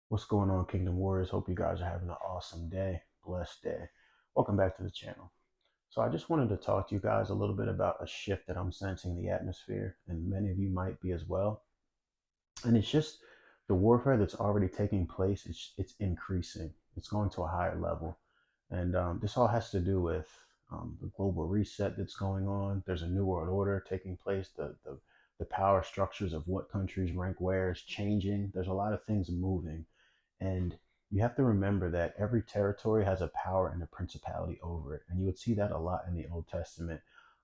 What's going on, Kingdom Warriors? Hope you guys are having an awesome day, blessed day. Welcome back to the channel. So, I just wanted to talk to you guys a little bit about a shift that I'm sensing in the atmosphere, and many of you might be as well. And it's just the warfare that's already taking place. It's increasing. It's going to a higher level, and this all has to do with the global reset that's going on. There's a new world order taking place. The power structures of what countries rank where is changing. There's a lot of things moving, and you have to remember that every territory has a power and a principality over it. And you would see that a lot in the Old Testament.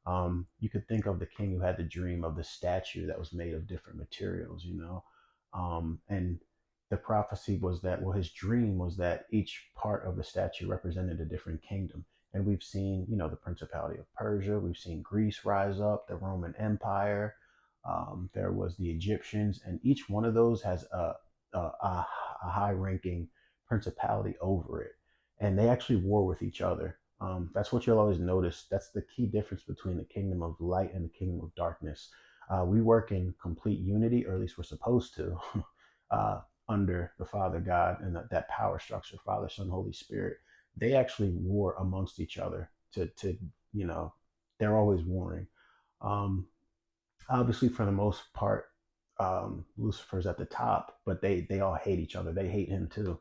You could think of the king who had the dream of the statue that was made of different materials, and the prophecy was that, well, his dream was that each part of the statue represented a different kingdom. And we've seen, the Principality of Persia, we've seen Greece rise up, the Roman Empire, there was the Egyptians, and each one of those has a high ranking principality over it. And they actually war with each other. That's what you'll always notice. That's the key difference between the kingdom of light and the kingdom of darkness. We work in complete unity, or at least we're supposed to, uh, under the Father God and that power structure, Father, Son, Holy Spirit. They actually war amongst each other you know, they're always warring. Um, Obviously, for the most part, Lucifer's at the top, but they all hate each other. They hate him too.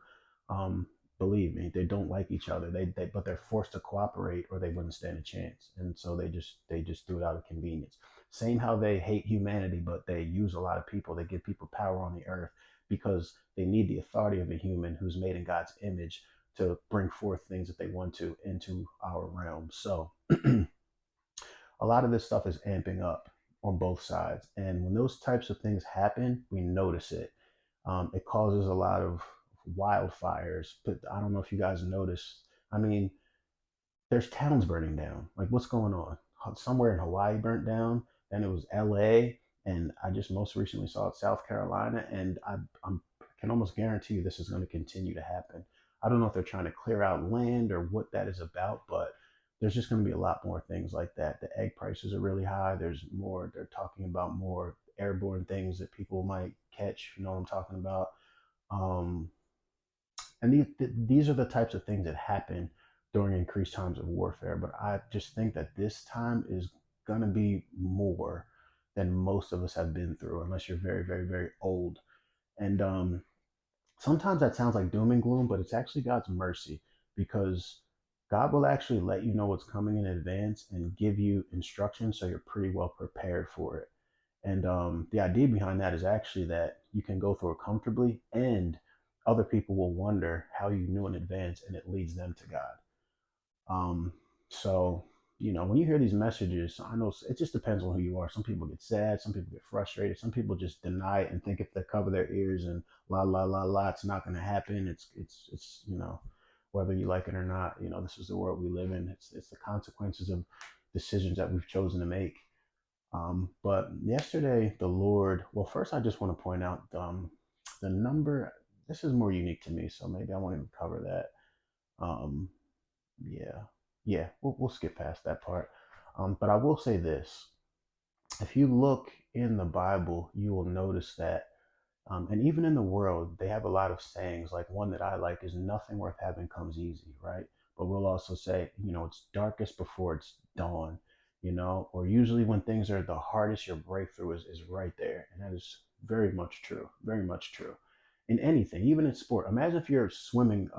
Um, Believe me, they don't like each other. But they're forced to cooperate, or they wouldn't stand a chance. And so they just do it out of convenience. Same how they hate humanity, but they use a lot of people. They give people power on the earth because they need the authority of a human who's made in God's image to bring forth things that they want to into our realm. So a lot of this stuff is amping up on both sides. And when those types of things happen, we notice it. It causes a lot of wildfires. But I don't know if you guys notice. I mean, there's towns burning down. Like, what's going on? Somewhere in Hawaii burnt down. Then it was LA. And I just most recently saw it South Carolina. And can almost guarantee you this is going to continue to happen. I don't know if they're trying to clear out land or what that is about, but there's just going to be a lot more things like that. The egg prices are really high. There's more, they're talking about more airborne things that people might catch. You know what I'm talking about? Um, and these are the types of things that happen during increased times of warfare. But I just think that this time is going to be more than most of us have been through, unless you're very, very, very old. And sometimes that sounds like doom and gloom, but it's actually God's mercy, because God will actually let you know what's coming in advance and give you instructions so you're pretty well prepared for it. And the idea behind that is actually that you can go through it comfortably, and other people will wonder how you knew in advance, and it leads them to God. Um, so, when you hear these messages, I know it just depends on who you are. Some people get sad, some people get frustrated, some people just deny it and think if they cover their ears and la la la la, it's not going to happen. It's whether you like it or not. This is the world we live in. It's the consequences of decisions that we've chosen to make. But yesterday, the Lord. Well, first, I just want to point out the number. This is more unique to me, so maybe I won't even cover that. Um, yeah, yeah, we'll skip past that part. But I will say this: if you look in the Bible, you will notice that, and even in the world, they have a lot of sayings. Like, one that I like is "Nothing worth having comes easy," right? But we'll also say, it's darkest before it's dawn. Or usually when things are the hardest, your breakthrough is right there, and that is very much true. Very much true in anything, even in sport. Imagine if you're swimming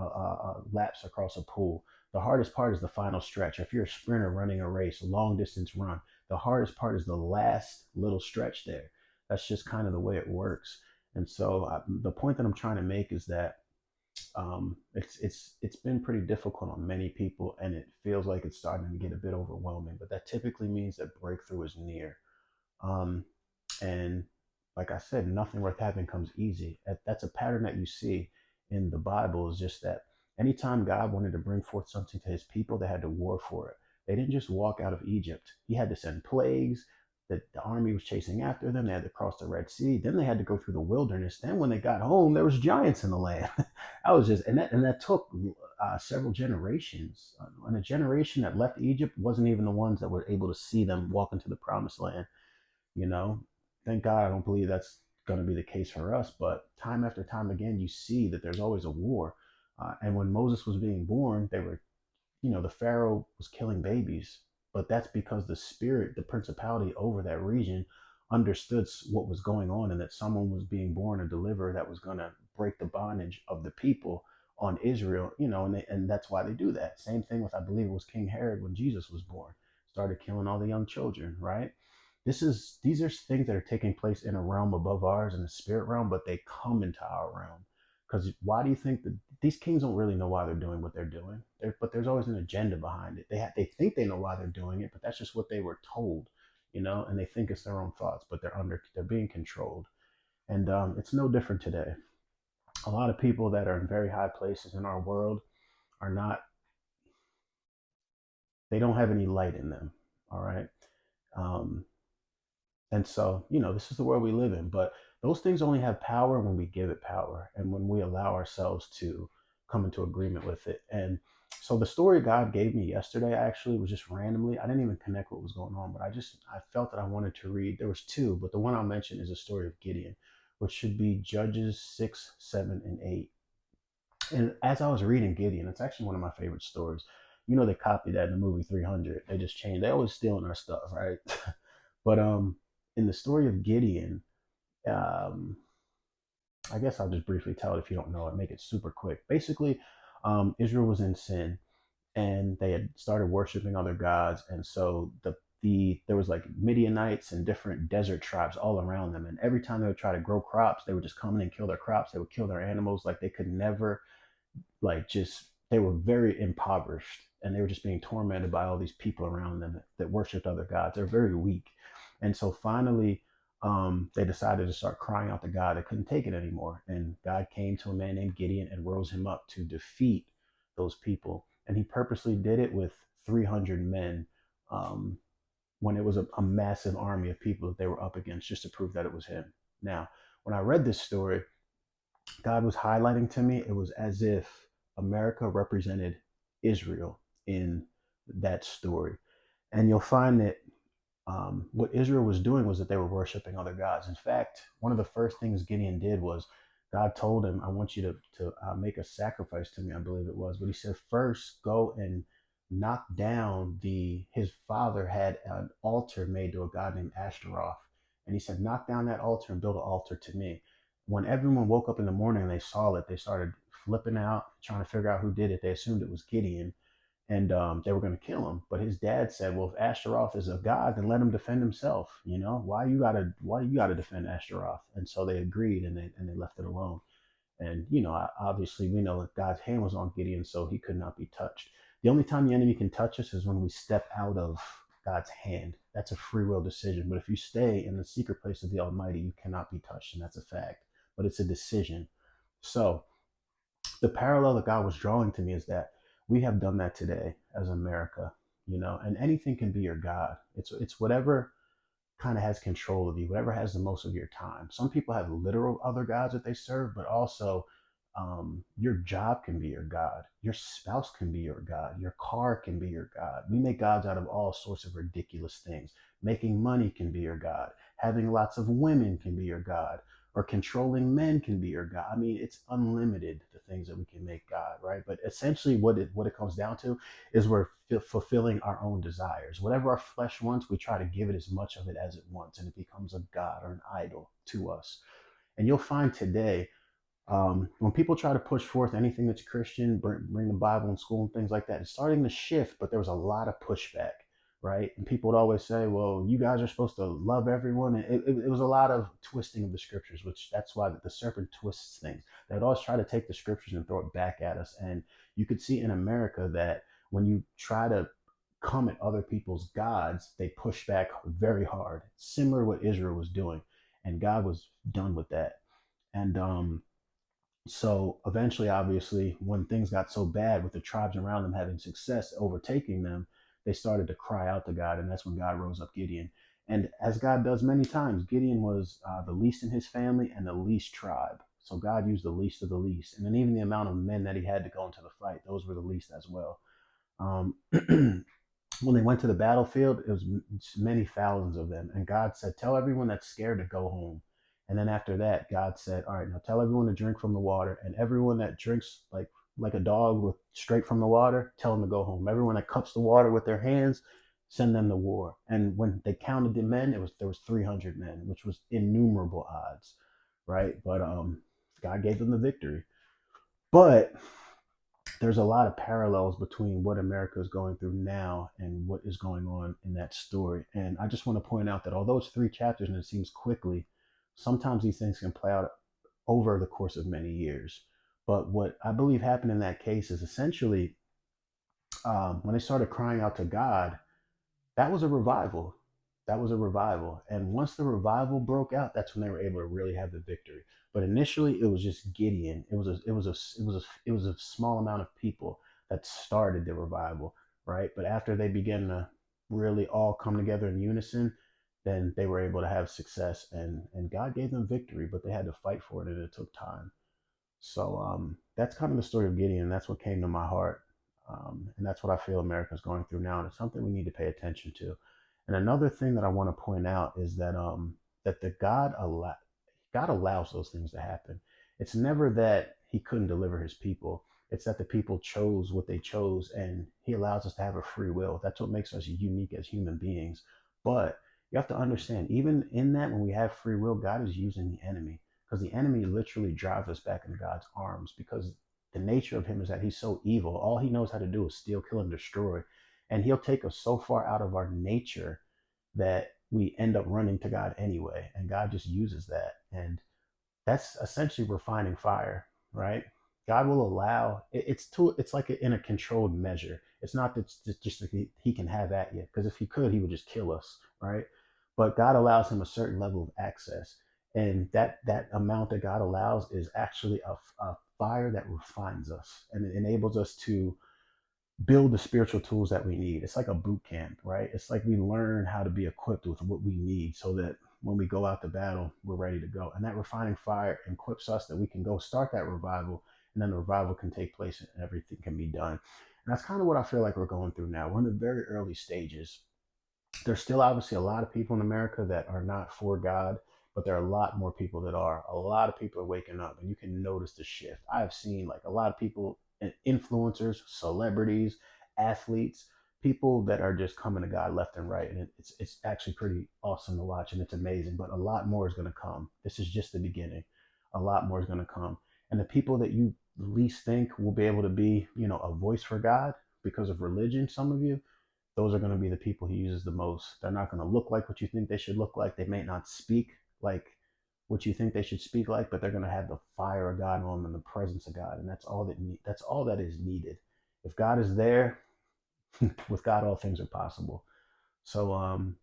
laps across a pool. The hardest part is the final stretch. If you're a sprinter running a race, a long distance run, the hardest part is the last little stretch there. That's just kind of the way it works. And so the point that I'm trying to make is that it's been pretty difficult on many people, and it feels like it's starting to get a bit overwhelming. But that typically means that breakthrough is near. Um, and like I said, nothing worth having comes easy. That's a pattern that you see in the Bible. Is just that anytime God wanted to bring forth something to His people, they had to war for it. They didn't just walk out of Egypt. He had to send plagues. The army was chasing after them. They had to cross the Red Sea. Then they had to go through the wilderness. Then when they got home, there was giants in the land. I was just and that took several generations. And a generation that left Egypt wasn't even the ones that were able to see them walk into the promised land. you know Thank God I don't believe that's going to be the case for us, but time after time again, you see that there's always a war. And when Moses was being born, they were, the Pharaoh was killing babies, but that's because the spirit, the principality over that region, understood what was going on, and that someone was being born or delivered that was going to break the bondage of the people on Israel, and that's why they do that. Same thing with, I believe it was King Herod when Jesus was born, started killing all the young children, right? These are things that are taking place in a realm above ours, in the spirit realm, but they come into our realm. Because why do you think that these kings don't really know why they're doing what they're doing? But there's always an agenda behind it. They think they know why they're doing it, but that's just what they were told, and they think it's their own thoughts, but they're being controlled. And it's no different today. A lot of people that are in very high places in our world are not. They don't have any light in them. All right. Um, And so, this is the world we live in. But those things only have power when we give it power and when we allow ourselves to come into agreement with it. And so the story God gave me yesterday actually was just randomly. I didn't even connect what was going on, but I felt that I wanted to read. There was two, but the one I'll mention is the story of Gideon, which should be Judges 6, 7, and 8. And as I was reading Gideon, it's actually one of my favorite stories. They copied that in the movie 300. They just changed. They always stealing our stuff, right? But in the story of Gideon, um, I guess I'll just briefly tell it if you don't know it, make it super quick. Basically, Israel was in sin and they had started worshiping other gods, and so there was like Midianites and different desert tribes all around them, and every time they would try to grow crops, they would just come in and kill their crops. They would kill their animals. Like they could never, like, just they were very impoverished, and they were just being tormented by all these people around them that worshipped other gods. They're very weak. And so finally, they decided to start crying out to God. They couldn't take it anymore, and God came to a man named Gideon and rose him up to defeat those people. And he purposely did it with 300 men, um, when it was a massive army of people that they were up against, just to prove that it was him. Now, when I read this story, God was highlighting to me, it was as if America represented Israel in that story. And you'll find that what Israel was doing was that they were worshiping other gods. In fact, one of the first things Gideon did was God told him, I want you to make a sacrifice to me, I believe it was. But he said, first go and knock down his father had an altar made to a god named Ashtaroth. And he said, knock down that altar and build an altar to me. When everyone woke up in the morning and they saw it, they started flipping out, trying to figure out who did it. They assumed it was Gideon, and they were going to kill him. But his dad said, "Well, if Ashtaroth is a god, then let him defend himself. Why you gotta defend Ashtaroth?" And so they agreed, and they left it alone. And obviously, we know that God's hand was on Gideon, so he could not be touched. The only time the enemy can touch us is when we step out of God's hand. That's a free will decision. But if you stay in the secret place of the Almighty, you cannot be touched, and that's a fact. But it's a decision. So the parallel that God was drawing to me is that we have done that today as America, and anything can be your God. It's whatever kind of has control of you, whatever has the most of your time. Some people have literal other gods that they serve, but also your job can be your God. Your spouse can be your God. Your car can be your God. We make gods out of all sorts of ridiculous things. Making money can be your God. Having lots of women can be your God. Or controlling men can be your God. I mean, it's unlimited, the things that we can make God, right? But essentially, what it comes down to is we're fulfilling our own desires. Whatever our flesh wants, we try to give it as much of it as it wants, and it becomes a God or an idol to us. And you'll find today, when people try to push forth anything that's Christian, bring the Bible in school and things like that, it's starting to shift, but there was a lot of pushback, right? And people would always say, well, you guys are supposed to love everyone. And it was a lot of twisting of the scriptures, which that's why the serpent twists things. They'd always try to take the scriptures and throw it back at us. And you could see in America that when you try to come at other people's gods, they push back very hard, similar to what Israel was doing. And God was done with that. And so eventually, obviously, when things got so bad with the tribes around them having success overtaking them, they started to cry out to God, and that's when God rose up Gideon. And as God does many times, Gideon was the least in his family and the least tribe. So God used the least of the least. And then even the amount of men that he had to go into the fight, those were the least as well. Um, when they went to the battlefield, it was many thousands of them. And God said, tell everyone that's scared to go home. And then after that, God said, all right, now tell everyone to drink from the water. And everyone that drinks like a dog with straight from the water, tell them to go home. Everyone that cups the water with their hands, send them to war. And when they counted the men, there was 300 men, which was innumerable odds, right? But God gave them the victory. But there's a lot of parallels between what America is going through now and what is going on in that story. And I just want to point out that although it's 3 chapters and it seems quickly, sometimes these things can play out over the course of many years. But what I believe happened in that case is essentially when they started crying out to God, that was a revival. That was a revival. And once the revival broke out, that's when they were able to really have the victory. But initially, it was just Gideon. It was a small amount of people that started the revival, right? But after they began to really all come together in unison, then they were able to have success, and God gave them victory. But they had to fight for it, and it took time. So that's kind of the story of Gideon. That's what came to my heart. And that's what I feel America's going through now. And it's something we need to pay attention to. And another thing that I want to point out is that that God allows those things to happen. It's never that he couldn't deliver his people. It's that the people chose what they chose, and he allows us to have a free will. That's what makes us unique as human beings. But you have to understand, even in that, when we have free will, God is using the enemy, because the enemy literally drives us back into God's arms, because the nature of him is that he's so evil. All he knows how to do is steal, kill, and destroy. And he'll take us so far out of our nature that we end up running to God anyway. And God just uses that. And that's essentially refining fire, right? God will allow it's like in a controlled measure. It's not that just that he can have at you, because if he could, he would just kill us, right? But God allows him a certain level of access, and that amount that God allows is actually a fire that refines us, and it enables us to build the spiritual tools that we need. It's like a boot camp, right? It's like we learn how to be equipped with what we need so that when we go out to battle, we're ready to go. And that refining fire equips us that we can go start that revival, and then the revival can take place and everything can be done. And that's kind of what I feel like we're going through now. We're in the very early stages. There's still obviously a lot of people in America that are not for God, but there are a lot more people that are. A lot of people are waking up, and you can notice the shift. I have seen like a lot of people, influencers, celebrities, athletes, people that are just coming to God left and right, and it's actually pretty awesome to watch, and it's amazing. But a lot more is going to come. This is just the beginning. A lot more is going to come, and the people that you least think will be able to be, a voice for God because of religion, some of you, those are going to be the people he uses the most. They're not going to look like what you think they should look like. They may not speak like what you think they should speak like, but they're going to have the fire of God on them and the presence of God, and that's all that is needed. If God is there, with God, all things are possible. So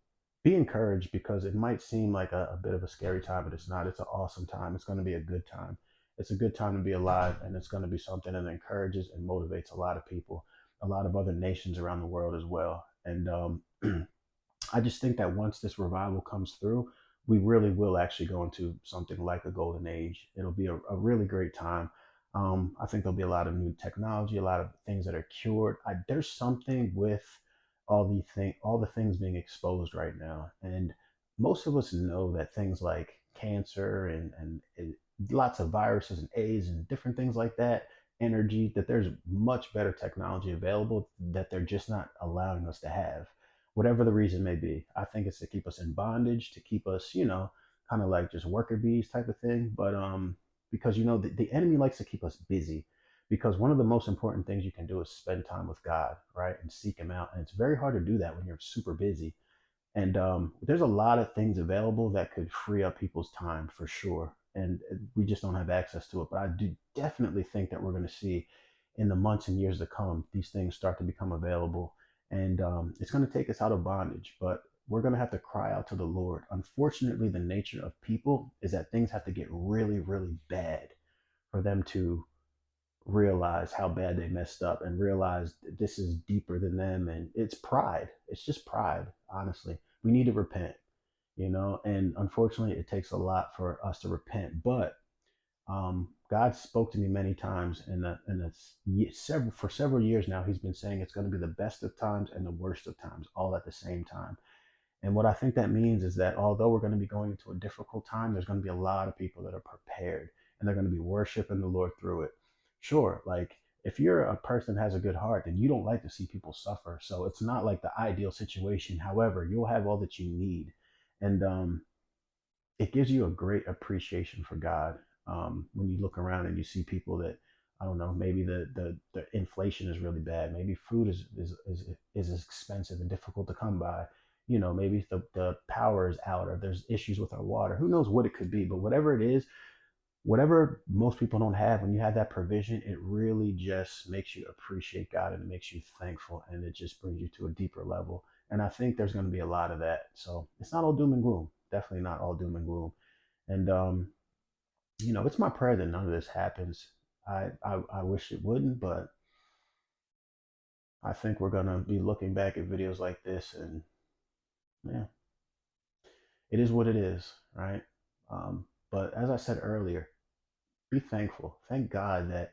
be encouraged, because it might seem like a bit of a scary time, but it's not. It's an awesome time. It's going to be a good time. It's a good time to be alive, and it's going to be something that encourages and motivates a lot of people, a lot of other nations around the world as well. And I just think that once this revival comes through, we really will actually go into something like a golden age. It'll be a really great time. I think there'll be a lot of new technology, a lot of things that are cured. There's something with all the things being exposed right now, and most of us know that things like cancer and lots of viruses and AIDS and different things like that, energy, that there's much better technology available that they're just not allowing us to have, whatever the reason may be. I think it's to keep us in bondage, to keep us, kind of like just worker bees type of thing. But because the enemy likes to keep us busy, because one of the most important things you can do is spend time with God, right, and seek Him out. And it's very hard to do that when you're super busy. And there's a lot of things available that could free up people's time for sure. And we just don't have access to it. But I do definitely think that we're going to see in the months and years to come, these things start to become available. And it's going to take us out of bondage, but we're going to have to cry out to the Lord. Unfortunately, the nature of people is that things have to get really, really bad for them to realize how bad they messed up and realize this is deeper than them. And it's pride. It's just pride, honestly. We need to repent, and unfortunately, it takes a lot for us to repent. But God spoke to me many times, for several years now. He's been saying it's going to be the best of times and the worst of times all at the same time. And what I think that means is that although we're going to be going into a difficult time, there's going to be a lot of people that are prepared and they're going to be worshiping the Lord through it. Sure, like if you're a person that has a good heart, then you don't like to see people suffer. So it's not like the ideal situation. However, you'll have all that you need. And it gives you a great appreciation for God when you look around and you see people that I don't know. Maybe the inflation is really bad. Maybe food is expensive and difficult to come by. You know, maybe the power is out or there's issues with our water. Who knows what it could be? But whatever it is, whatever most people don't have, when you have that provision, it really just makes you appreciate God and it makes you thankful and it just brings you to a deeper level. And I think there's going to be a lot of that. So it's not all doom and gloom. Definitely not all doom and gloom. And it's my prayer that none of this happens. I wish it wouldn't, but I think we're gonna be looking back at videos like this, and yeah, it is what it is, right? But as I said earlier, be thankful. Thank God that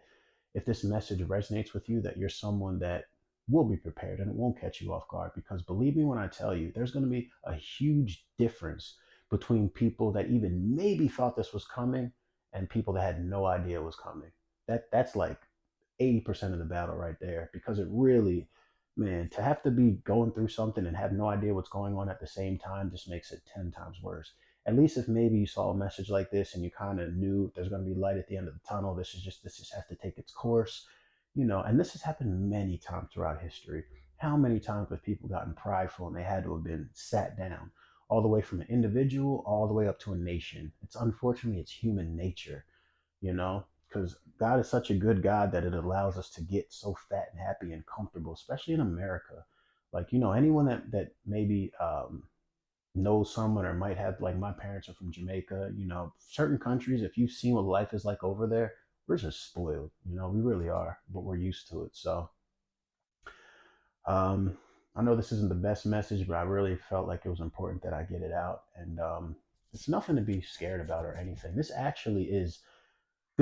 if this message resonates with you, that you're someone that will be prepared and it won't catch you off guard. Because believe me when I tell you, there's going to be a huge difference between people that even maybe thought this was coming and people that had no idea it was coming. That's like 80% of the battle right there because it really, man, to have to be going through something and have no idea what's going on at the same time just makes it 10 times worse. At least if maybe you saw a message like this and you kind of knew there's going to be light at the end of the tunnel, this just has to take its course, and this has happened many times throughout history. How many times have people gotten prideful and they had to have been sat down, all the way from an individual all the way up to a nation? It's unfortunately it's human nature, you know, because God is such a good God that it allows us to get so fat and happy and comfortable, especially in America. Like, anyone that maybe knows someone or might have, like my parents are from Jamaica, certain countries, if you've seen what life is like over there, we're just spoiled, we really are, but we're used to it. So, um, I know this isn't the best message, but I really felt like it was important that I get it out. And it's nothing to be scared about or anything. This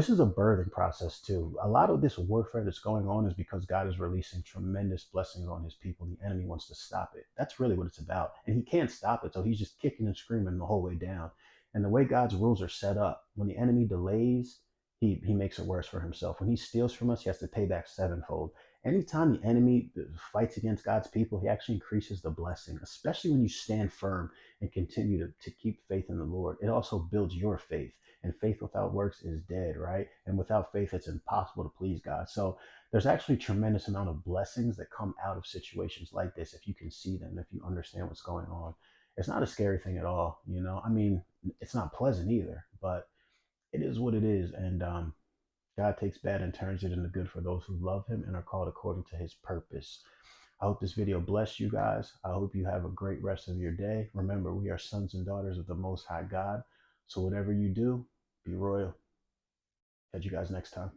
is a birthing process too. A lot of this warfare that's going on is because God is releasing tremendous blessings on his people. The enemy wants to stop it. That's really what it's about. And he can't stop it. So he's just kicking and screaming the whole way down. And the way God's rules are set up, when the enemy delays, he makes it worse for himself. When he steals from us, he has to pay back sevenfold. Anytime the enemy fights against God's people, he actually increases the blessing, especially when you stand firm and continue to keep faith in the Lord. It also builds your faith, and faith without works is dead, right? And without faith it's impossible to please God. So there's actually a tremendous amount of blessings that come out of situations like this if you can see them, if you understand what's going on. It's not a scary thing at all, I mean, it's not pleasant either, but it is what it is. And God takes bad and turns it into good for those who love him and are called according to his purpose. I hope this video blessed you guys. I hope you have a great rest of your day. Remember, we are sons and daughters of the Most High God. So whatever you do, be royal. Catch you guys next time.